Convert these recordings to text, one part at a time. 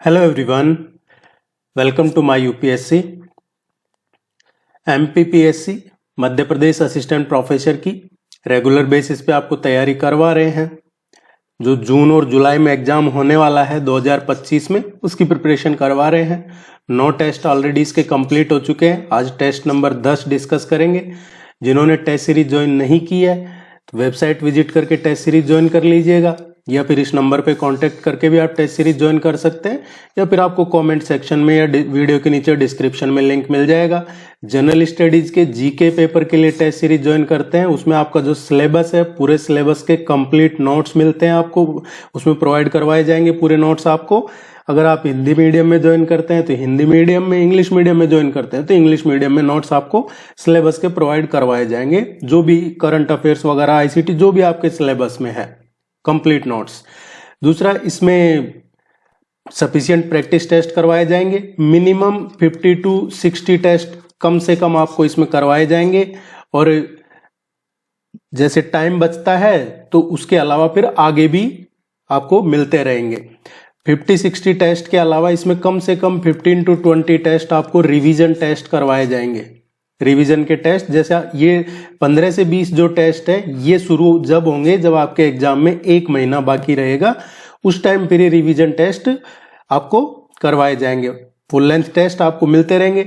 Hello everyone, welcome to my UPSC MPPSC Madhya Pradesh assistant professor की regular basis पे आपको तैयारी करवा रहे हैं। जो जून और जुलाई में एग्जाम होने वाला है 2025 में, उसकी प्रिपरेशन करवा रहे हैं। 9 टेस्ट ऑलरेडी इसके कंप्लीट हो चुके हैं। आज टेस्ट नंबर 10 डिस्कस करेंगे। जिन्होंने टेस्ट सीरीज ज्वाइन नहीं की है तो वेबसाइट विजिट करके टेस्ट सीरीज ज्वाइन कर लीजिएगा, या फिर इस नंबर पे कांटेक्ट करके भी आप टेस्ट सीरीज ज्वाइन कर सकते हैं, या फिर आपको कमेंट सेक्शन में या वीडियो के नीचे डिस्क्रिप्शन में लिंक मिल जाएगा। जनरल स्टडीज के जीके पेपर के लिए टेस्ट सीरीज ज्वाइन करते हैं, उसमें आपका जो सिलेबस है पूरे सिलेबस के कंप्लीट नोट्स मिलते हैं आपको, उसमें प्रोवाइड करवाए जाएंगे पूरे नोट्स आपको। अगर आप हिंदी मीडियम में ज्वाइन करते हैं तो हिंदी मीडियम में, इंग्लिश मीडियम में ज्वाइन करते हैं तो इंग्लिश मीडियम में नोट्स आपको सिलेबस के प्रोवाइड करवाए जाएंगे। जो भी करंट अफेयर्स वगैरह, आईसीटी, जो भी आपके सिलेबस में है, कंप्लीट नोट्स। दूसरा, इसमें सफिशिएंट प्रैक्टिस टेस्ट करवाए जाएंगे। मिनिमम 50 to 60 टेस्ट कम से कम आपको इसमें करवाए जाएंगे, और जैसे टाइम बचता है तो उसके अलावा फिर आगे भी आपको मिलते रहेंगे। 50-60 टेस्ट के अलावा इसमें कम से कम 15 to 20 टेस्ट आपको रिवीजन टेस्ट करवाए जाएंगे। रिवीजन के टेस्ट, जैसा ये 15 से 20 जो टेस्ट है, ये शुरू जब होंगे जब आपके एग्जाम में 1 महीना बाकी रहेगा, उस टाइम फिर ये रिवीजन टेस्ट आपको करवाए जाएंगे। फुल लेंथ टेस्ट आपको मिलते रहेंगे।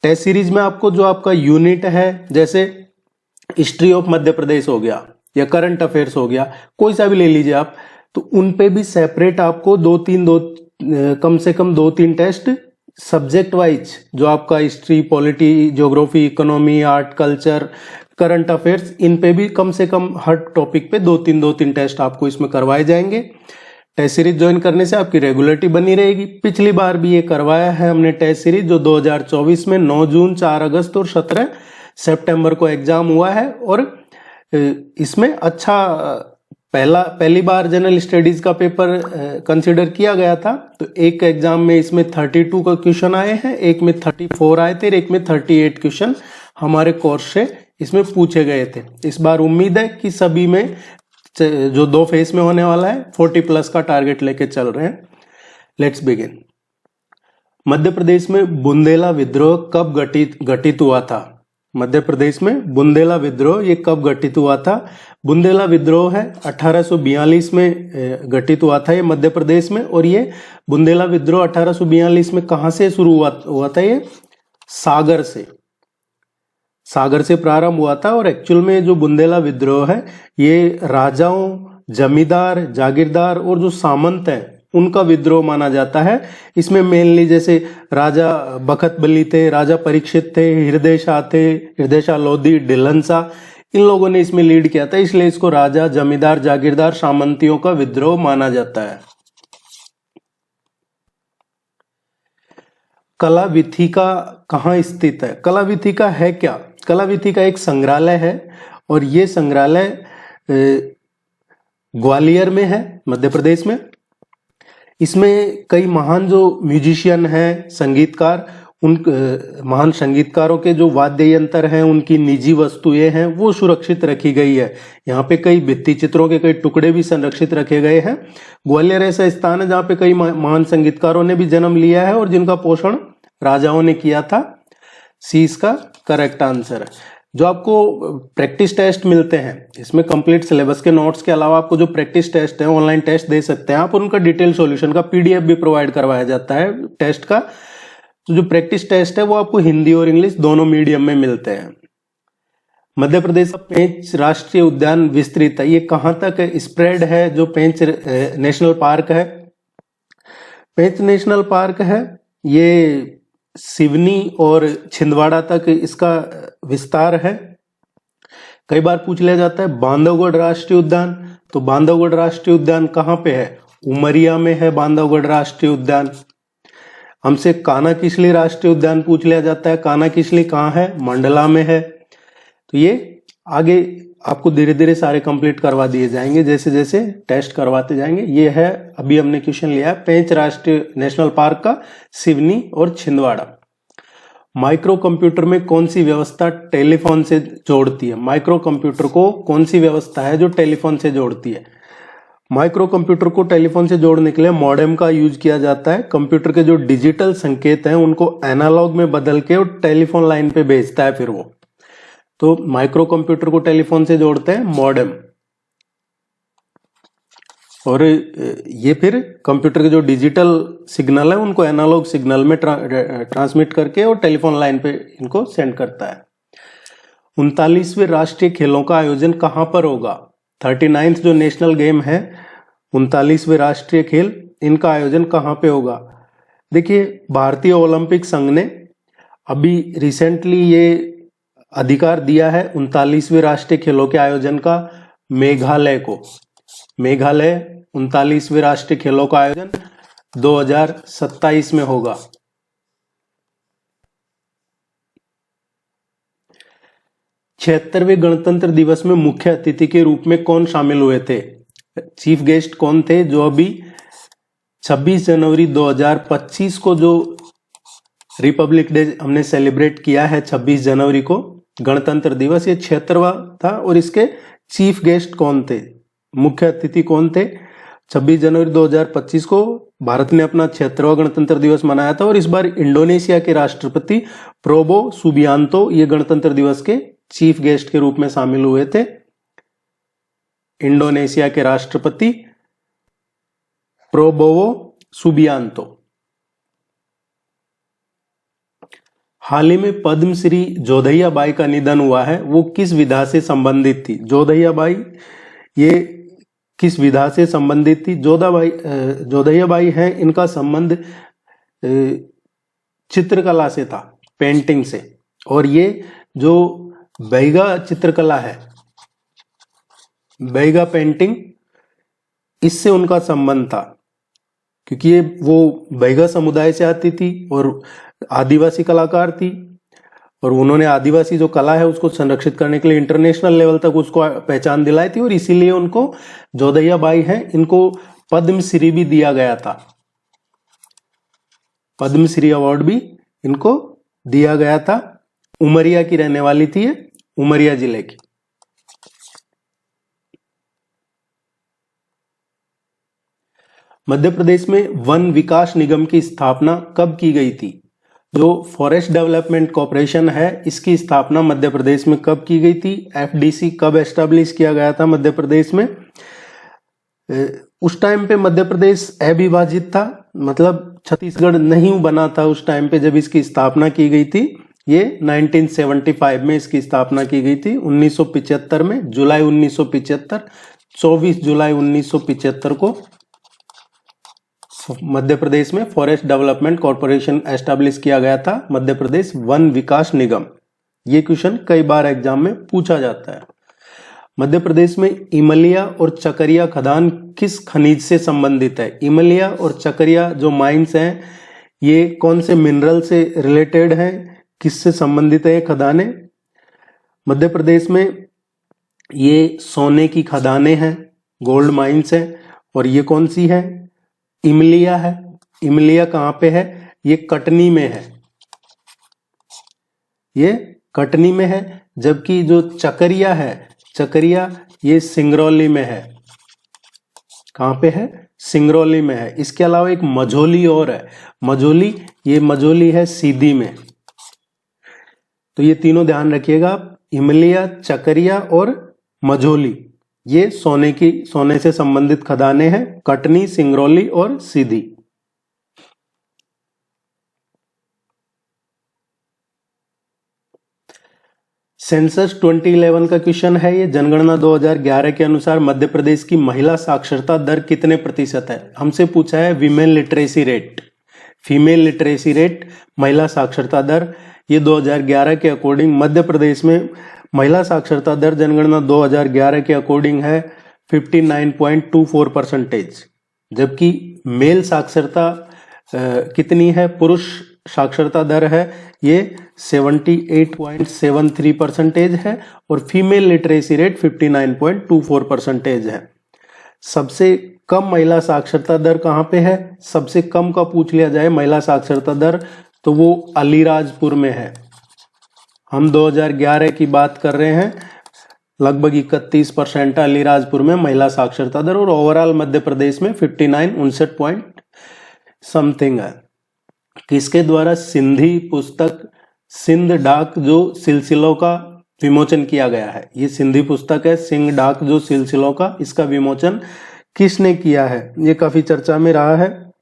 टेस्ट सीरीज में आपको जो आपका यूनिट है, जैसे हिस्ट्री ऑफ मध्य प्रदेश हो गया या करंट अफेयर्स हो गया, कोई सा भी ले लीजिए आप, तो उन पे भी सेपरेट आपको कम से कम 2-3 टेस्ट सब्जेक्ट वाइज, जो आपका history, polity, geography, economy, art, culture, current affairs, इन पे भी कम से कम हर टॉपिक पे 2-3 टेस्ट आपको इसमें करवाए जाएंगे। टेस्ट सीरीज ज्वाइन करने से आपकी रेगुलरिटी बनी रहेगी। पिछली बार भी ये करवाया है हमने टेस्ट सीरीज, जो 2024 में 9 जून, 4 अगस्त और 17 सितंबर को एग्जाम हुआ है, और इसमें अच्छा पहली बार जनरल स्टडीज का पेपर कंसिडर किया गया था। तो एक एग्जाम में इसमें 32 का क्वेश्चन आए हैं, एक में 34 आए थे, एक में 38 क्वेश्चन हमारे कोर्स से इसमें पूछे गए थे। इस बार उम्मीद है कि सभी में, जो 2 फेज में होने वाला है, 40+ का टारगेट लेके चल रहे हैं। Let's begin. मध्य प्रदेश में बुंदेला विद्रोह कब घटित हुआ था? मध्य प्रदेश में बुंदेला विद्रोह ये कब घटित हुआ था? बुंदेला विद्रोह है 1842 में घटित हुआ था ये मध्य प्रदेश में। और ये बुंदेला विद्रोह 1842 में कहां से शुरू हुआ था? ये सागर से प्रारंभ हुआ था। और एक्चुअल में जो बुंदेला विद्रोह है, ये राजाओं, जमींदार, जागीरदार और जो सामंत हैं, उनका विद्रोह माना जाता है। इसमें मेनली जैसे राजा बखत बली थे, राजा परीक्षित थे, हृदय शाह लोधी, ढिल्लन, इन लोगों ने इसमें लीड किया था, इसलिए इसको राजा, जमींदार, जागीरदार, सामंतियों का विद्रोह माना जाता है। कला वीथिका कहाँ स्थित है? कला वीथिका है क्या? कला वीथिका एक संग्रहालय है, और ये संग्रहालय ग्वालियर में है, मध्य प्रदेश में। इसमें कई महान जो म्यूजिशियन हैं, संगीतकार, उन महान संगीतकारों के जो वाद्य यंत्र हैं, उनकी निजी वस्तुएं हैं, वो सुरक्षित रखी गई है। यहाँ पे कई भित्ति चित्रों के कई टुकड़े भी संरक्षित रखे गए हैं। ग्वालियर ऐसा स्थान है जहाँ पे कई महान संगीतकारों ने भी जन्म लिया है और जिनका पोषण राजाओं ने किया था। सी इसका करेक्ट आंसर है। जो आपको प्रैक्टिस टेस्ट मिलते हैं, इसमें कंप्लीट सिलेबस के नोट्स के अलावा आपको जो प्रैक्टिस टेस्ट है, ऑनलाइन टेस्ट दे सकते हैं आप, और उनका डिटेल सॉल्यूशन का पीडीएफ भी प्रोवाइड करवाया जाता है टेस्ट का। तो जो प्रैक्टिस टेस्ट है वो आपको हिंदी और इंग्लिश दोनों मीडियम में मिलते हैं। मध्य प्रदेश का पेंच राष्ट्रीय उद्यान विस्तृत है, ये कहां तक स्प्रेड है? जो पेंच नेशनल पार्क है, पेंच नेशनल पार्क है, ये सिवनी और छिंदवाड़ा तक इसका विस्तार है। कई बार पूछ लिया जाता है बांधवगढ़ राष्ट्रीय उद्यान, तो बांधवगढ़ राष्ट्रीय उद्यान कहाँ पे है? उमरिया में है बांधवगढ़ राष्ट्रीय उद्यान। हमसे कान्हा-किसली राष्ट्रीय उद्यान पूछ लिया जाता है, कान्हा-किसली कहाँ है? मंडला में है। तो ये आगे आपको धीरे धीरे सारे कंप्लीट करवा दिए जाएंगे जैसे जैसे टेस्ट करवाते जाएंगे। ये है, अभी हमने क्वेश्चन लिया है पेंच राष्ट्रीय नेशनल पार्क का, सिवनी और छिंदवाड़ा। माइक्रो कंप्यूटर में कौन सी व्यवस्था टेलीफोन से जोड़ती है? माइक्रो कंप्यूटर को कौन सी व्यवस्था है जो टेलीफोन से जोड़ती है? माइक्रो कंप्यूटर को टेलीफोन से जोड़ने के लिए मॉडेम का यूज किया जाता है। कंप्यूटर के जो डिजिटल संकेत हैं उनको एनालॉग में बदल के और टेलीफोन लाइन पे भेजता है फिर वो। तो माइक्रो कंप्यूटर को टेलीफोन से जोड़ते हैं मॉडेम, और ये फिर कंप्यूटर के जो डिजिटल सिग्नल है उनको एनालॉग सिग्नल में ट्रांसमिट करके और टेलीफोन लाइन पे इनको सेंड करता है। 39वें राष्ट्रीय खेलों का आयोजन कहां पर होगा? 39th जो नेशनल गेम है, 39वें राष्ट्रीय खेल, इनका आयोजन कहां पे होगा? देखिए, भारतीय ओलंपिक संघ ने अभी रिसेंटली ये अधिकार दिया है 39वें राष्ट्रीय खेलों के आयोजन का मेघालय को। मेघालय 39वें राष्ट्रीय खेलों का आयोजन 2027 में होगा। छिहत्तरवें गणतंत्र दिवस में मुख्य अतिथि के रूप में कौन शामिल हुए थे? चीफ गेस्ट कौन थे? जो अभी 26 जनवरी 2025 को जो रिपब्लिक डे हमने सेलिब्रेट किया है 26 जनवरी को गणतंत्र दिवस, ये 76वां था। और इसके चीफ गेस्ट कौन थे, मुख्य अतिथि कौन थे? 26 जनवरी 2025 को भारत ने अपना 76वां गणतंत्र दिवस मनाया था और इस बार इंडोनेशिया के राष्ट्रपति प्रोबो सुबियांतो ये गणतंत्र दिवस के चीफ गेस्ट के रूप में शामिल हुए थे। इंडोनेशिया के राष्ट्रपति प्रोबोवो सुबियांतो। हाल ही में पद्मश्री जोधैया बाई का निधन हुआ है, वो किस विधा से संबंधित थी? जोधैया बाई ये किस विधा से संबंधित थी? जोधैया बाई है, इनका संबंध चित्रकला से था, पेंटिंग से। और ये जो बैगा चित्रकला है, बैगा पेंटिंग, इससे उनका संबंध था, क्योंकि ये वो बैगा समुदाय से आती थी और आदिवासी कलाकार थी, और उन्होंने आदिवासी जो कला है उसको संरक्षित करने के लिए इंटरनेशनल लेवल तक उसको पहचान दिलाई थी, और इसीलिए उनको जोधैया बाई है, इनको पद्मश्री भी दिया गया था। पद्मश्री अवार्ड भी इनको दिया गया था। उमरिया की रहने वाली थी ये, उमरिया जिले की। मध्य प्रदेश में वन विकास निगम की स्थापना कब की गई थी? जो फॉरेस्ट डेवलपमेंट कॉर्पोरेशन है, इसकी स्थापना मध्य प्रदेश में कब की गई थी? एफडीसी कब एस्टेब्लिश किया गया था मध्य प्रदेश में? उस टाइम पे मध्य प्रदेश अविभाजित था, मतलब छत्तीसगढ़ नहीं बना था उस टाइम पे जब इसकी स्थापना की गई थी। ये 1975 में इसकी स्थापना की गई थी। 1975 में, जुलाई 1975, 24 जुलाई 1975 को मध्य प्रदेश में फॉरेस्ट डेवलपमेंट कॉर्पोरेशन एस्टैब्लिश किया गया था, मध्य प्रदेश वन विकास निगम। ये क्वेश्चन कई बार एग्जाम में पूछा जाता है। मध्य प्रदेश में इमलिया और चकरिया खदान किस खनिज से संबंधित है? इमलिया और चकरिया जो माइंस हैं, ये कौन से मिनरल से रिलेटेड हैं, किससे संबंधित है ये खदानें? मध्य प्रदेश में ये सोने की खदानें हैं, गोल्ड माइंस हैं। और ये कौन सी है? इमलिया है। इमलिया कहां पे है? ये कटनी में है, ये कटनी में है। जबकि जो चकरिया है, चकरिया ये सिंगरौली में है। कहां पे है? सिंगरौली में है। इसके अलावा एक मझोली और है, मझोली, ये मझोली है सीधी में। तो ये तीनों ध्यान रखिएगा, इमलिया, चकरिया और मझोली, ये सोने से संबंधित खदानें हैं, कटनी, सिंगरौली और सीधी। सेंसस 2011 का क्वेश्चन है ये। जनगणना 2011 के अनुसार मध्य प्रदेश की महिला साक्षरता दर कितने प्रतिशत है? हमसे पूछा है women literacy rate, female literacy rate, महिला साक्षरता दर। ये 2011 के अकॉर्डिंग मध्य प्रदेश में महिला साक्षरता दर जनगणना 2011 के अकॉर्डिंग है 59.24%। जबकि मेल साक्षरता कितनी है, पुरुष साक्षरता दर है ये 78.73% है, और फीमेल लिटरेसी रेट 59.24% है। सबसे कम महिला साक्षरता दर कहाँ पे है? सबसे कम का पूछ लिया जाए महिला साक्षरता दर तो वो अलीराजपुर में है। हम 2011 की बात कर रहे हैं, लगभग 31% अलीराजपुर में महिला साक्षरता दर, और ओवरऑल मध्य प्रदेश में 59 पॉइंट समथिंग है। किसके द्वारा? सिंधी पुस्तक सिंध डाक जो सिलसिलों का विमोचन किया गया है। ये सिंधी पुस्तक है सिंध डाक जो सिलसिलों का, इसका विमोचन किसने किया है? ये काफी चर्चा में रहा है।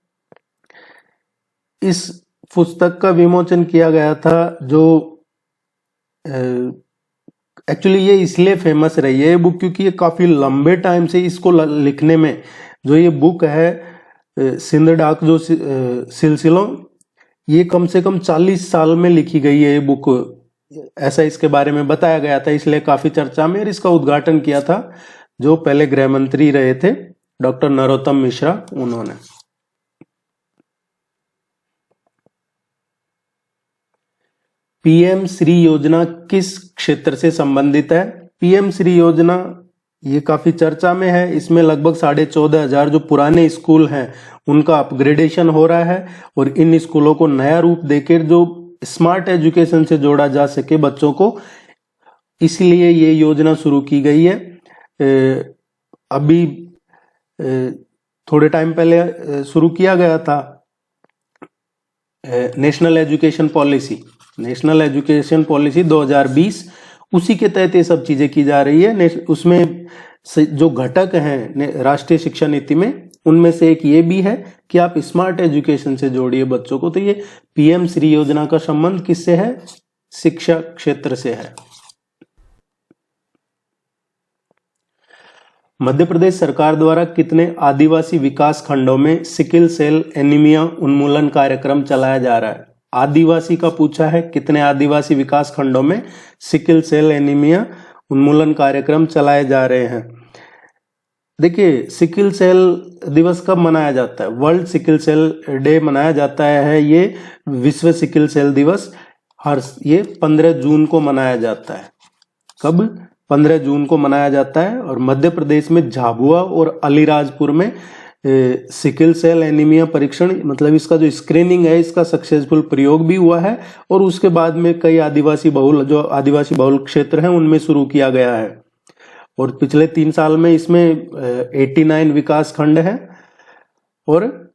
इस पुस्तक का विमोचन किया गया था जो एक्चुअली ये इसलिए फेमस रही है ये बुक क्योंकि ये काफी लंबे टाइम से इसको लिखने में, जो ये बुक है सिंध डाक जो सिलसिलों, ये कम से कम 40 साल में लिखी गई है ये बुक, ऐसा इसके बारे में बताया गया था, इसलिए काफी चर्चा में। और इसका उद्घाटन किया था जो पहले गृह मंत्री रहे थे डॉक्टर नरोत्तम मिश्रा, उन्होंने। पीएम श्री योजना किस क्षेत्र से संबंधित है? पीएम श्री योजना ये काफी चर्चा में है। इसमें लगभग 14,500 जो पुराने स्कूल हैं उनका अपग्रेडेशन हो रहा है, और इन स्कूलों को नया रूप देकर जो स्मार्ट एजुकेशन से जोड़ा जा सके बच्चों को, इसलिए ये योजना शुरू की गई है। अभी थोड़े टाइम पहले शुरू किया गया था नेशनल एजुकेशन पॉलिसी 2020, उसी के तहत ये सब चीजें की जा रही है। उसमें जो घटक हैं राष्ट्रीय शिक्षा नीति में, उनमें से एक ये भी है कि आप स्मार्ट एजुकेशन से जोड़िए बच्चों को। तो ये पीएम श्री योजना का संबंध किससे है? शिक्षा क्षेत्र से है। मध्य प्रदेश सरकार द्वारा कितने आदिवासी विकास खंडों में सिकल सेल एनीमिया उन्मूलन कार्यक्रम चलाया जा रहा है? आदिवासी का पूछा है, कितने आदिवासी विकास खंडों में सिकल सेल एनीमिया उन्मूलन कार्यक्रम चलाए जा रहे हैं? देखिए, सिकल सेल दिवस कब मनाया जाता है? वर्ल्ड सिकल सेल डे मनाया जाता है। ये विश्व सिकल सेल दिवस ये 15 जून को मनाया जाता है। कब? 15 जून को मनाया जाता है। और मध्य प्रदेश में झाबुआ और अलीराजपुर में सिकल सेल एनीमिया परीक्षण, मतलब इसका जो स्क्रीनिंग है, इसका सक्सेसफुल प्रयोग भी हुआ है, और उसके बाद में कई आदिवासी बहुल क्षेत्र हैं उनमें शुरू किया गया है। और पिछले 3 साल में इसमें 89 विकास खंड है। और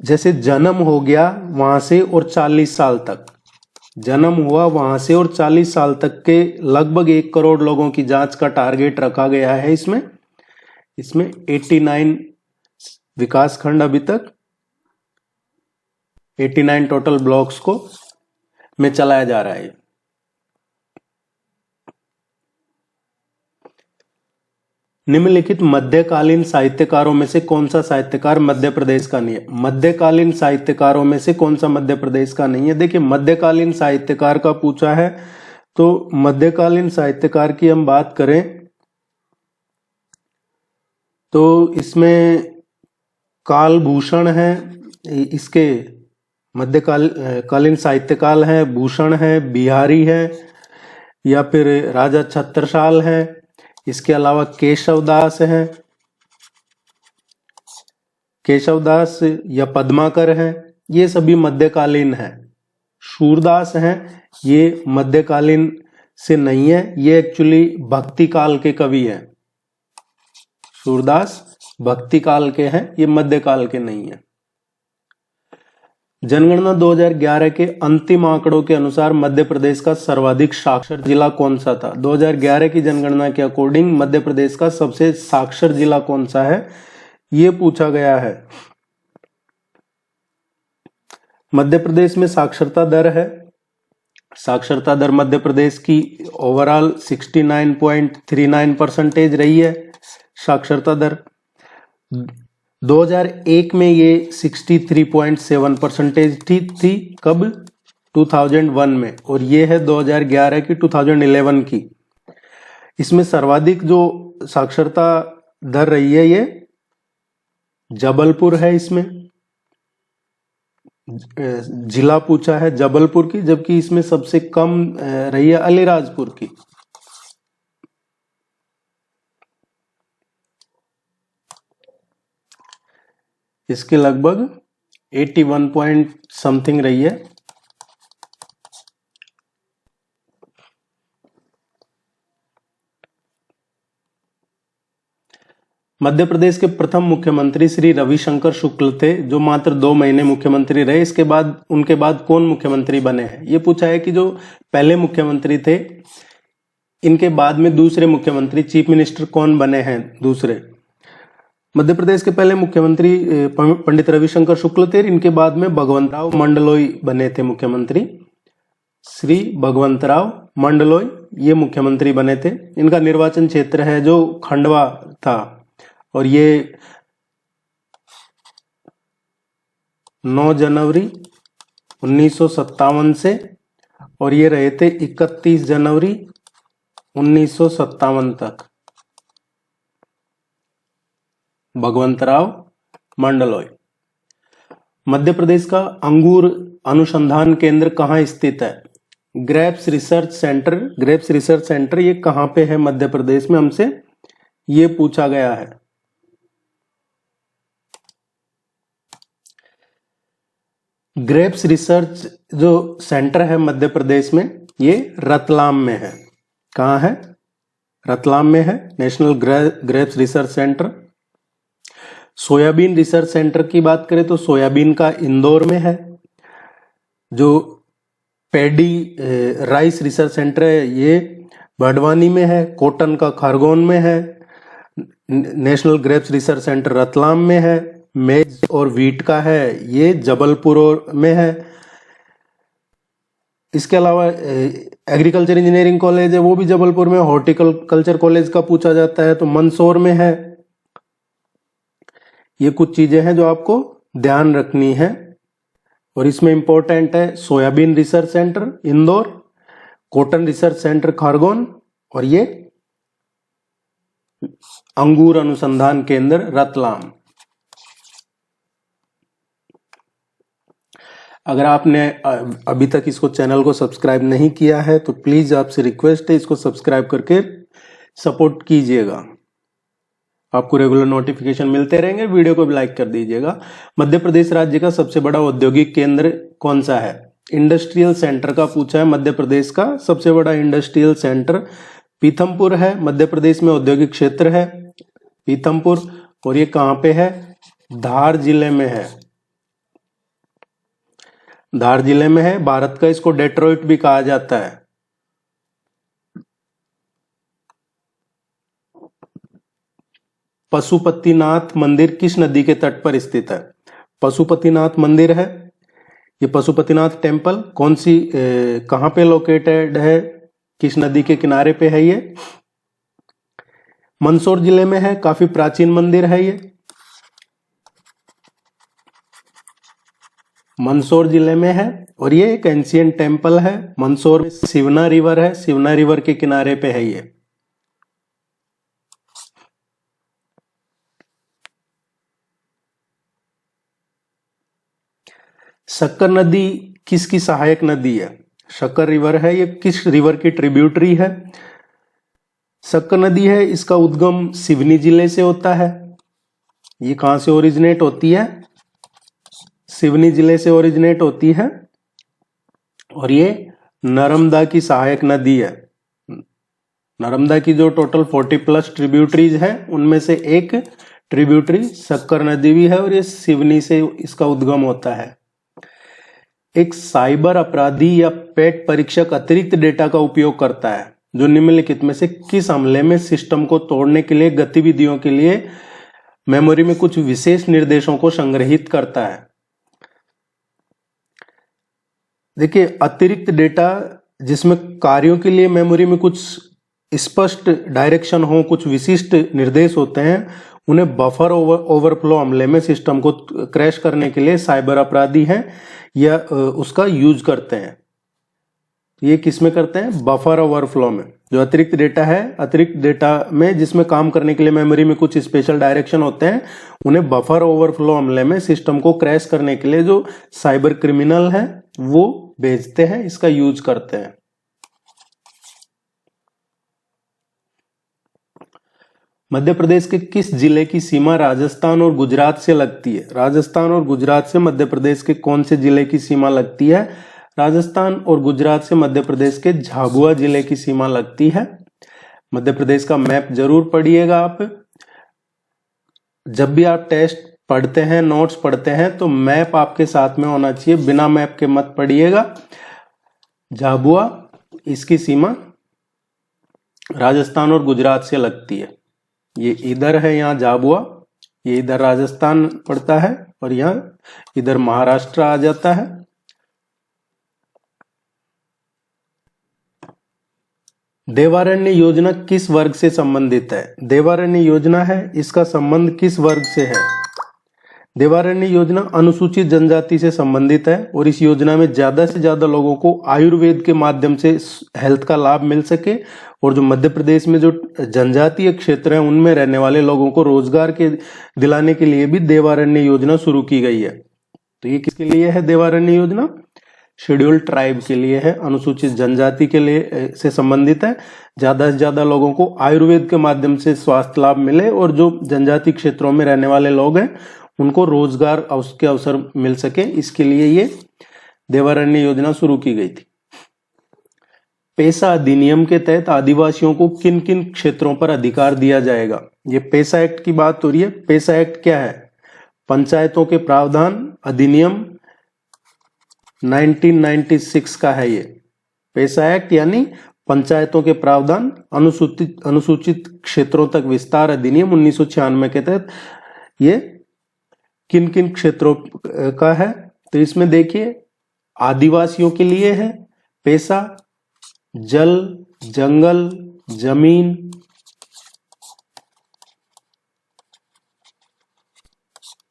जैसे जन्म हो गया वहां से और 40 साल तक, जन्म हुआ वहां से और 40 साल तक के लगभग 1 करोड़ लोगों की जांच का टारगेट रखा गया है। इसमें 89 विकास खंड, अभी तक 89 टोटल ब्लॉक्स को में चलाया जा रहा है। निम्नलिखित मध्यकालीन साहित्यकारों में से कौन सा साहित्यकार मध्य प्रदेश का नहीं है? मध्यकालीन साहित्यकारों में से कौन सा मध्य प्रदेश का नहीं है? देखिए, मध्यकालीन साहित्यकार का पूछा है, तो मध्यकालीन साहित्यकार की हम बात करें तो इसमें कालभूषण है, इसके मध्यकालीन साहित्यकाल है, भूषण है, बिहारी है, या फिर राजा छत्रसाल है। इसके अलावा केशवदास है, केशवदास या पद्माकर है, ये सभी मध्यकालीन है। सूरदास हैं, ये मध्यकालीन से नहीं है, ये एक्चुअली भक्ति काल के कवि हैं। सूरदास भक्ति काल के हैं, ये मध्यकाल के नहीं है। जनगणना 2011 के अंतिम आंकड़ों के अनुसार मध्य प्रदेश का सर्वाधिक साक्षर जिला कौन सा था? 2011 की जनगणना के अकॉर्डिंग मध्य प्रदेश का सबसे साक्षर जिला कौन सा है, ये पूछा गया है। मध्य प्रदेश में साक्षरता दर है, साक्षरता दर मध्य प्रदेश की ओवरऑल 69.39% रही है साक्षरता दर। 2001 में ये 63.7% थी। कब? 2001 में। और ये है 2011 की, 2011 की। इसमें सर्वाधिक जो साक्षरता दर रही है ये जबलपुर है, इसमें जिला पूछा है जबलपुर की, जबकि इसमें सबसे कम रही है अलीराजपुर की। इसके लगभग 81 पॉइंट समथिंग रही है। मध्य प्रदेश के प्रथम मुख्यमंत्री श्री रविशंकर शुक्ल थे, जो मात्र 2 महीने मुख्यमंत्री रहे। इसके बाद उनके बाद कौन मुख्यमंत्री बने हैं, ये पूछा है कि जो पहले मुख्यमंत्री थे इनके बाद में दूसरे मुख्यमंत्री चीफ मिनिस्टर कौन बने हैं दूसरे। मध्य प्रदेश के पहले मुख्यमंत्री पंडित रविशंकर शुक्ल थे। इनके बाद में भगवंतराव मंडलोई बने थे मुख्यमंत्री। श्री भगवंतराव मंडलोई ये मुख्यमंत्री बने थे। इनका निर्वाचन क्षेत्र है जो खंडवा था, और ये 9 जनवरी 1957 से, और ये रहे थे 31 जनवरी 1957 तक। भगवंतराव मंडलोई। मध्य प्रदेश का अंगूर अनुसंधान केंद्र कहाँ स्थित है? Grapes research centre. Grapes research centre ये कहाँ पे है मध्य प्रदेश में, हमसे ये पूछा गया है। ग्रेप्स रिसर्च जो सेंटर है मध्य प्रदेश में, ये रतलाम में है। कहाँ है? रतलाम में है national grapes research centre. Soybean research centre की बात करें तो सोयाबीन का इंदौर में है। जो पैडी राइस रिसर्च सेंटर है ये बड़वानी में है। कॉटन का खरगोन में है। National grapes research centre Ratlam में है। मेज और वीट का है ये जबलपुर में है। इसके अलावा एग्रीकल्चर इंजीनियरिंग कॉलेज है, वो भी जबलपुर में। हॉर्टिकल्चर कॉलेज का पूछा जाता है तो मंदसौर में है। ये कुछ चीजें हैं जो आपको ध्यान रखनी है, और इसमें इंपॉर्टेंट है soybean research centre Indore, cotton research centre Khargone, और ये अंगूर अनुसंधान केंद्र रतलाम। अगर आपने अभी तक इसको चैनल को सब्सक्राइब नहीं किया है तो प्लीज आपसे रिक्वेस्ट है इसको सब्सक्राइब करके सपोर्ट कीजिएगा। आपको रेगुलर नोटिफिकेशन मिलते रहेंगे। वीडियो को भी लाइक कर दीजिएगा। मध्य प्रदेश राज्य का सबसे बड़ा औद्योगिक केंद्र कौन सा है? इंडस्ट्रियल सेंटर का पूछा है। मध्य प्रदेश का सबसे बड़ा इंडस्ट्रियल सेंटर पीथमपुर है। मध्य प्रदेश में औद्योगिक क्षेत्र है पीथमपुर, और ये कहां पे है? धार जिले में है। धार जिले में है। भारत का इसको डेट्रॉइट भी कहा जाता है। पशुपतिनाथ मंदिर किस नदी के तट पर स्थित है? पशुपतिनाथ मंदिर है ये। पशुपतिनाथ टेम्पल कौन सी कहां पे लोकेटेड है? किस नदी के किनारे पे है ये? मंदसौर जिले में है। काफी प्राचीन मंदिर है ये। मंदसौर जिले में है, और ये एक एंशिएंट टेम्पल है। मंदसौर में सिवना रिवर है। सिवना रिवर के किनारे पे है ये। शक्कर नदी किसकी सहायक नदी है? शक्कर रिवर है ये किस रिवर की ट्रिब्यूटरी है? शक्कर नदी है, इसका उद्गम सिवनी जिले से होता है। ये कहां से ओरिजिनेट होती है? सिवनी जिले से ओरिजिनेट होती है, और ये नर्मदा की सहायक नदी है। नर्मदा की जो टोटल 40+ ट्रिब्यूटरीज है उनमें से एक ट्रिब्यूटरी शक्कर नदी भी है, और ये सिवनी से इसका उद्गम होता है। एक साइबर अपराधी या पेट परीक्षक अतिरिक्त डेटा का उपयोग करता है जो निम्नलिखित में से किस हमले में सिस्टम को तोड़ने के लिए गतिविधियों के लिए मेमोरी में कुछ विशेष निर्देशों को संग्रहित करता है? देखिए, अतिरिक्त डेटा जिसमें कार्यों के लिए मेमोरी में कुछ स्पष्ट डायरेक्शन हो, कुछ विशिष्ट निर्देश होते हैं, उन्हें बफर ओवरफ्लो हमले में सिस्टम को क्रैश करने के लिए साइबर अपराधी हैं या उसका यूज करते हैं। ये किस में करते हैं? बफर ओवरफ्लो में। जो अतिरिक्त डेटा है, अतिरिक्त डेटा में जिसमें काम करने के लिए मेमोरी में कुछ स्पेशल डायरेक्शन होते हैं, उन्हें बफर ओवरफ्लो हमले में सिस्टम को क्रैश करने के लिए जो साइबर क्रिमिनल है वो भेजते हैं, इसका यूज करते हैं। मध्य प्रदेश के किस जिले की सीमा राजस्थान और गुजरात से लगती है? राजस्थान और गुजरात से मध्य प्रदेश के कौन से जिले की सीमा लगती है? राजस्थान और गुजरात से मध्य प्रदेश के झाबुआ जिले की सीमा लगती है। मध्य प्रदेश का मैप जरूर पढ़िएगा आप। जब भी आप टेस्ट पढ़ते हैं, नोट्स पढ़ते हैं, तो मैप आपके साथ में होना चाहिए, बिना मैप के मत पढ़िएगा। झाबुआ, इसकी सीमा राजस्थान और गुजरात से लगती है। ये इधर है यहाँ झाबुआ, ये इधर राजस्थान पड़ता है और यहाँ इधर महाराष्ट्र आ जाता है। देवारण्य योजना किस वर्ग से संबंधित है? देवारण्य योजना है, इसका संबंध किस वर्ग से है? देवारण्य योजना अनुसूचित जनजाति से संबंधित है और इस योजना में ज्यादा से ज्यादा लोगों को आयुर्वेद के माध्यम से हेल्थ का लाभ मिल सके और जो मध्य प्रदेश में जो जनजातीय क्षेत्र हैं उनमें रहने वाले लोगों को रोजगार के दिलाने के लिए भी देवारण्य योजना शुरू की गई है। तो ये किसके लिए है देवारण्य योजना? शेड्यूल्ड ट्राइब के लिए है, अनुसूचित जनजाति के लिए से संबंधित है। ज्यादा से ज्यादा लोगों को आयुर्वेद के माध्यम से स्वास्थ्य लाभ मिले और जो जनजाति क्षेत्रों में रहने वाले लोग हैं उनको रोजगार के अवसर मिल सके, इसके लिए ये देवारण्य योजना शुरू की गई थी। पेसा अधिनियम के तहत आदिवासियों को किन किन क्षेत्रों पर अधिकार दिया जाएगा? ये पेसा एक्ट की बात हो रही है। पेसा एक्ट क्या है? पंचायतों के प्रावधान अधिनियम 1996 का है ये पेसा एक्ट, यानी पंचायतों के प्रावधान अनुसूचित क्षेत्रों तक विस्तार अधिनियम 1996 के तहत ये किन किन क्षेत्रों का है? तो इसमें देखिए आदिवासियों के लिए है पेसा, जल, जंगल, जमीन,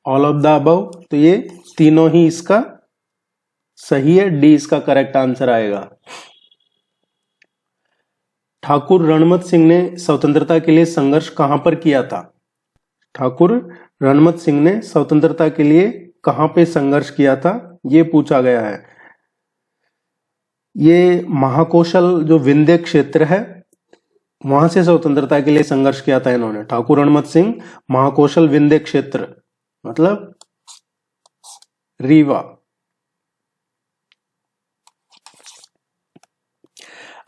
ऑल ऑफ द अबव। तो ये तीनों ही इसका सही है, डी इसका करेक्ट आंसर आएगा। ठाकुर रणमत सिंह ने स्वतंत्रता के लिए संघर्ष कहां पर किया था? ठाकुर रणमत सिंह ने स्वतंत्रता के लिए कहां पे संघर्ष किया था, ये पूछा गया है। ये महाकौशल जो विंध्य क्षेत्र है वहां से स्वतंत्रता के लिए संघर्ष किया था इन्होंने। ठाकुर रणमत सिंह महाकौशल विंध्य क्षेत्र मतलब रीवा।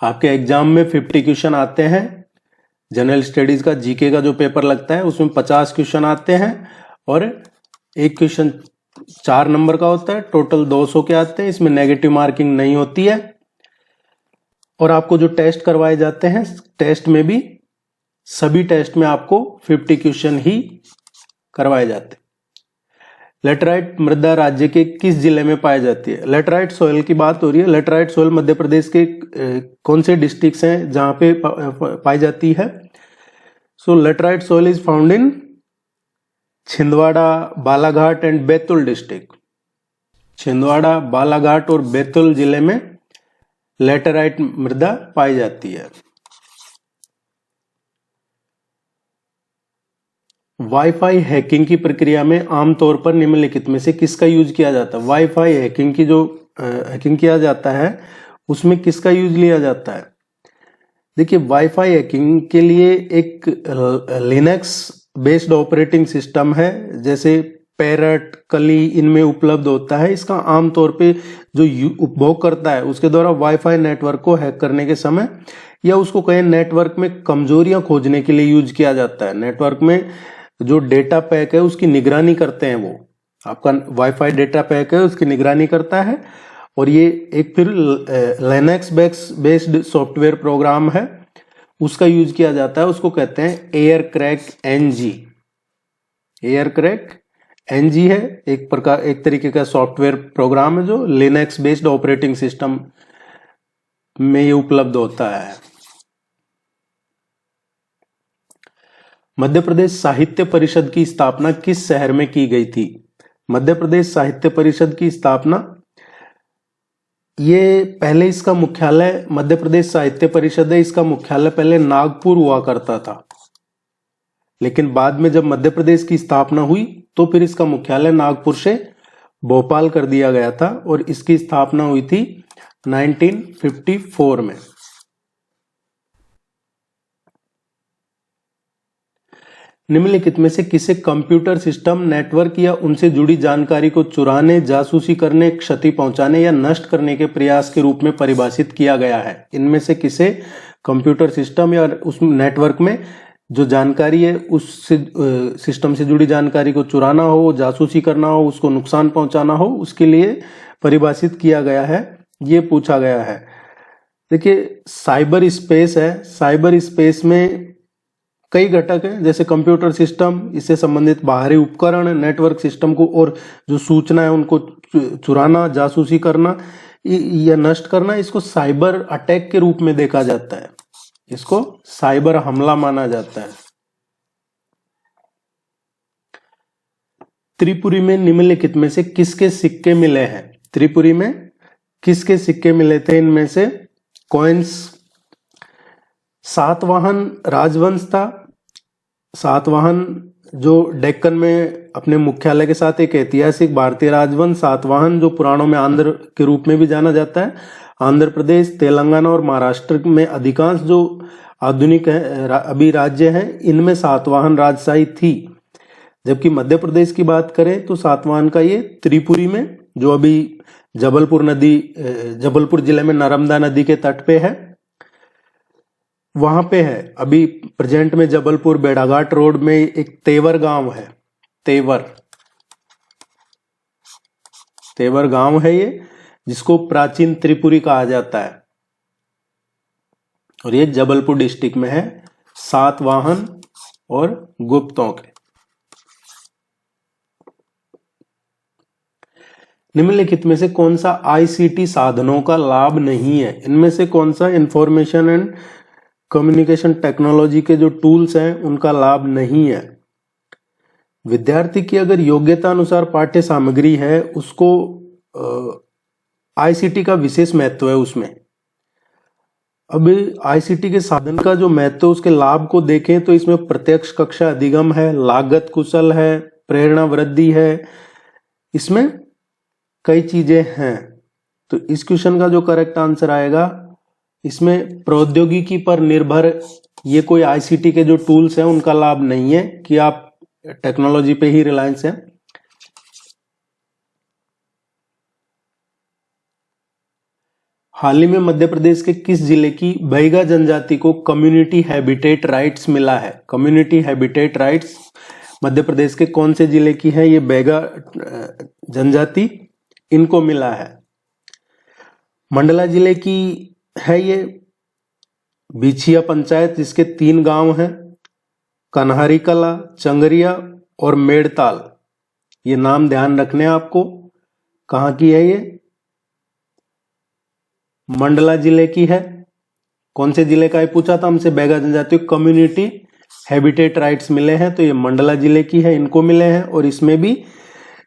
आपके एग्जाम में 50 क्वेश्चन आते हैं। जनरल स्टडीज का जीके का जो पेपर लगता है उसमें 50 क्वेश्चन आते हैं और एक क्वेश्चन 4 नंबर का होता है, टोटल 200 के आते हैं। इसमें नेगेटिव मार्किंग नहीं होती है और आपको जो टेस्ट करवाए जाते हैं टेस्ट में भी सभी टेस्ट में आपको 50 क्वेश्चन ही करवाए जाते हैं। लेटराइट मृदा राज्य के किस जिले में पाई जाती है? लेटराइट सॉइल की बात हो रही है। लेटराइट सॉइल मध्य प्रदेश के कौन से डिस्ट्रिक्ट्स हैं जहां पे पाई जाती है? So laterite soil is found in Chhindwara, Balaghat and Betul district. Chhindwara, Balaghat और बैतूल जिले में लेटराइट मृदा पाई जाती है। वाईफाई हैकिंग की प्रक्रिया में आमतौर पर निम्नलिखित में से किसका यूज किया जाता है? वाईफाई हैकिंग की जो हैकिंग किया जाता है उसमें किसका यूज लिया जाता है? देखिए वाईफाई हैकिंग के लिए एक लिनक्स बेस्ड ऑपरेटिंग सिस्टम है, जैसे पैरट, कली इनमें उपलब्ध होता है। इसका आमतौर पे जो उपभोग करता है उसके द्वारा वाईफाई नेटवर्क को हैक करने के समय या उसको कहीं नेटवर्क में कमजोरियां खोजने के लिए यूज किया जाता है। नेटवर्क में जो डेटा पैक है उसकी निगरानी करते हैं, वो आपका वाईफाई डेटा पैक है उसकी निगरानी करता है और ये एक फिर लिनक्स बेस्ड सॉफ्टवेयर प्रोग्राम है उसका यूज किया जाता है। उसको कहते हैं एयरक्रैक एनजी। एयरक्रैक एनजी है एक तरीके का सॉफ्टवेयर प्रोग्राम है जो लिनक्स बेस्ड ऑपरेटिंग सिस्टम में ये उपलब्ध होता है। मध्य प्रदेश साहित्य परिषद की स्थापना किस शहर में की गई थी? मध्य प्रदेश साहित्य परिषद की स्थापना, ये पहले इसका मुख्यालय मध्य प्रदेश साहित्य परिषद है, इसका मुख्यालय पहले नागपुर हुआ करता था, लेकिन बाद में जब मध्य प्रदेश की स्थापना हुई तो फिर इसका मुख्यालय नागपुर से भोपाल कर दिया गया था और इसकी स्थापना हुई थी 1954 में। निम्नलिखित में से किसे कंप्यूटर सिस्टम, नेटवर्क या उनसे जुड़ी जानकारी को चुराने, जासूसी करने, क्षति पहुंचाने या नष्ट करने के प्रयास के रूप में परिभाषित किया गया है? इनमें से किसे कंप्यूटर सिस्टम या उस नेटवर्क में जो जानकारी है उस सिस्टम से जुड़ी जानकारी को चुराना हो, जासूसी करना हो, उसको नुकसान पहुंचाना हो, उसके लिए परिभाषित किया गया है, ये पूछा गया है। देखिए साइबर स्पेस है, साइबर स्पेस में कई घटक हैं, जैसे कंप्यूटर सिस्टम, इससे संबंधित बाहरी उपकरण, नेटवर्क सिस्टम को और जो सूचना है उनको चुराना, जासूसी करना या नष्ट करना, इसको साइबर अटैक के रूप में देखा जाता है, इसको साइबर हमला माना जाता है। त्रिपुरी में निम्नलिखित में से किसके सिक्के मिले हैं? त्रिपुरी में किसके सिक्के मिले थे? इनमें से कॉइन्स, सातवाहन राजवंश था। सातवाहन जो डेक्कन में अपने मुख्यालय के साथ एक ऐतिहासिक भारतीय राजवंश, सातवाहन जो पुराणों में आंध्र के रूप में भी जाना जाता है। आंध्र प्रदेश, तेलंगाना और महाराष्ट्र में अधिकांश जो आधुनिक अभी राज्य हैं, इनमें सातवाहन राजशाही थी। जबकि मध्य प्रदेश की बात करें तो सातवाहन का ये त्रिपुरी में, जो अभी जबलपुर जिले में नर्मदा नदी के तट पे है, वहां पे है। अभी प्रेजेंट में जबलपुर बेड़ाघाट रोड में एक तेवर गांव है, तेवर गांव है ये, जिसको प्राचीन त्रिपुरी कहा जाता है, और ये जबलपुर डिस्ट्रिक्ट में है। सातवाहन और गुप्तों के। निम्नलिखित में से कौन सा आईसीटी साधनों का लाभ नहीं है? इनमें से कौन सा इंफॉर्मेशन एंड कम्युनिकेशन टेक्नोलॉजी के जो टूल्स हैं उनका लाभ नहीं है? विद्यार्थी की अगर योग्यता अनुसार पाठ्य सामग्री है, उसको आईसीटी का विशेष महत्व है उसमें। अब आईसीटी के साधन का जो महत्व, उसके लाभ को देखें तो इसमें प्रत्यक्ष कक्षा अधिगम है, लागत कुशल है, प्रेरणा वृद्धि है, इसमें कई चीजें हैं। तो इस क्वेश्चन का जो करेक्ट आंसर आएगा, इसमें प्रौद्योगिकी पर निर्भर ये कोई आईसीटी के जो टूल्स हैं उनका लाभ नहीं है कि आप टेक्नोलॉजी पे ही रिलायंस है। हाल ही में मध्य प्रदेश के किस जिले की बैगा जनजाति को कम्युनिटी हैबिटेट राइट्स मिला है? Community habitat rights Madhya Pradesh के कौन से जिले की है? ये बैगा जनजाति, इनको मिला है। मंडला जिले की है ये बिछिया पंचायत, जिसके 3 गांव हैं, कन्हारी कला, चंगरिया और मेड़ताल। ये नाम ध्यान रखने हैं आपको। कहां की है ये? मंडला जिले की है। कौन से जिले का है पूछा था हमसे? बैगा जनजाति को कम्युनिटी हैबिटेट राइट्स मिले हैं, तो ये मंडला जिले की है, इनको मिले हैं। और इसमें भी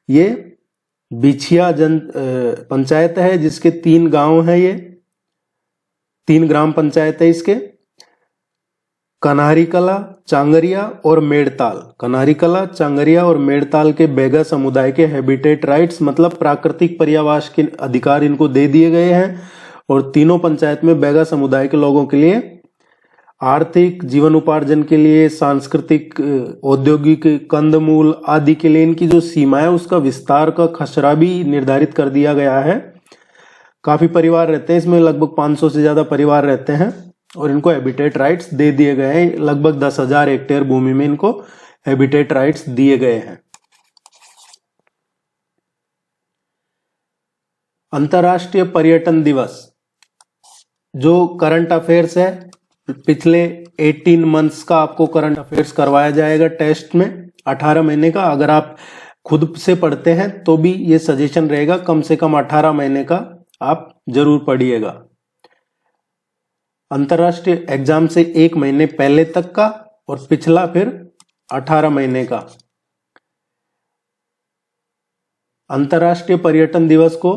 ये बिछिया पंचायत है, जिसके 3 गांव हैं, ये 3 ग्राम पंचायत है इसके, कन्हारी कला, चांगरिया और मेड़ताल। कन्हारी कला, चांगरिया और मेड़ताल के बैगा समुदाय के हैबिटेट राइट्स मतलब प्राकृतिक पर्यावास के अधिकार इनको दे दिए गए हैं। और तीनों पंचायत में बैगा समुदाय के लोगों के लिए आर्थिक जीवन उपार्जन के लिए, सांस्कृतिक, औद्योगिक, कंदमूल आदि के लिए इनकी जो सीमा है उसका विस्तार का खसरा भी निर्धारित कर दिया गया है। काफी परिवार रहते हैं इसमें, लगभग 500 से ज्यादा परिवार रहते हैं, और इनको हैबिटेट राइट्स दे दिए गए हैं। लगभग 10,000 हेक्टेयर भूमि में इनको हैबिटेट राइट्स दिए गए हैं। अंतर्राष्ट्रीय पर्यटन दिवस, जो करंट अफेयर्स है, पिछले 18 मंथ्स का आपको करंट अफेयर्स करवाया जाएगा टेस्ट में, 18 महीने का। अगर आप खुद से पढ़ते हैं तो भी ये सजेशन रहेगा, कम से कम 18 महीने का आप जरूर पढ़िएगा। अंतर्राष्ट्रीय एग्जाम से 1 महीने पहले तक का, और पिछला फिर 18 महीने का। अंतर्राष्ट्रीय पर्यटन दिवस को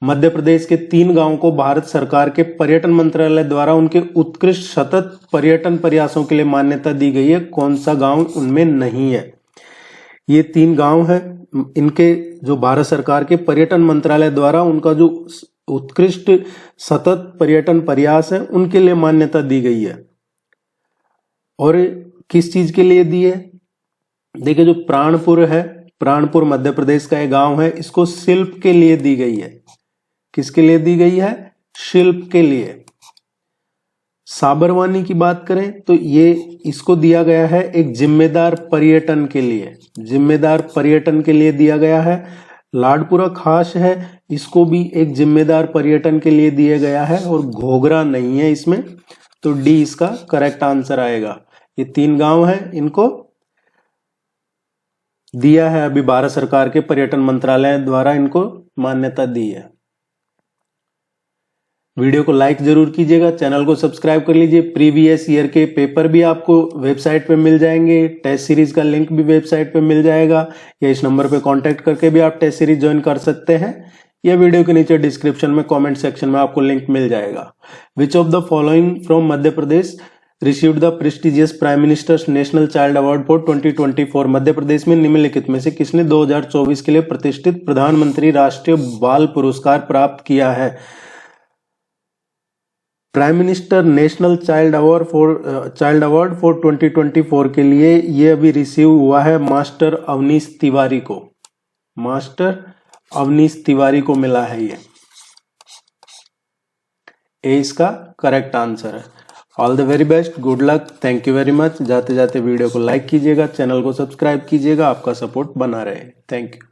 मध्य प्रदेश के 3 गांवों को भारत सरकार के पर्यटन मंत्रालय द्वारा उनके उत्कृष्ट सतत पर्यटन प्रयासों के लिए मान्यता दी गई है। कौन सा गांव उनमें नहीं है? ये 3 गांव हैं, इनके जो भारत सरकार के पर्यटन मंत्रालय द्वारा उनका जो उत्कृष्ट सतत पर्यटन प्रयास है उनके लिए मान्यता दी गई है। और किस चीज के लिए दी है? देखिए, जो प्राणपुर है, प्राणपुर मध्य प्रदेश का एक गांव है, इसको शिल्प के लिए दी गई है। किसके लिए दी गई है? शिल्प के लिए। साबरवानी की बात करें तो ये इसको दिया गया है एक जिम्मेदार पर्यटन के लिए, जिम्मेदार पर्यटन के लिए दिया गया है। लाडपुरा खास है, इसको भी एक जिम्मेदार पर्यटन के लिए दिया गया है, और घोघरा नहीं है इसमें, तो डी इसका करेक्ट आंसर आएगा। ये 3 गांव हैं, इनको दिया है अभी भारत सरकार के पर्यटन मंत्रालय द्वारा, इनको मान्यता दी है। वीडियो को लाइक जरूर कीजिएगा, चैनल को सब्सक्राइब कर लीजिए। प्रीवियस ईयर के पेपर भी आपको वेबसाइट पे मिल जाएंगे, टेस्ट सीरीज का लिंक भी वेबसाइट पे मिल जाएगा, या इस नंबर पे कांटेक्ट करके भी आप टेस्ट सीरीज ज्वाइन कर सकते हैं, या वीडियो के नीचे डिस्क्रिप्शन में कमेंट सेक्शन में आपको लिंक मिल जाएगा। Which of the following from Madhya Pradesh received the prestigious prime ministers national child award for 2024? Madhya Pradesh में निम्नलिखित में से किसने 2024 के लिए प्रतिष्ठित प्रधानमंत्री राष्ट्रीय बाल पुरस्कार प्राप्त किया है? Prime minister national child award for 2024 के लिए ये अभी रिसीव हुआ है मास्टर अवनीश तिवारी को, मास्टर अवनीश तिवारी को मिला है ये। ए इसका करेक्ट आंसर है। All the very best, good luck, thank you very much. जाते जाते वीडियो को लाइक कीजिएगा, चैनल को सब्सक्राइब कीजिएगा, आपका सपोर्ट बना रहे। Thank you.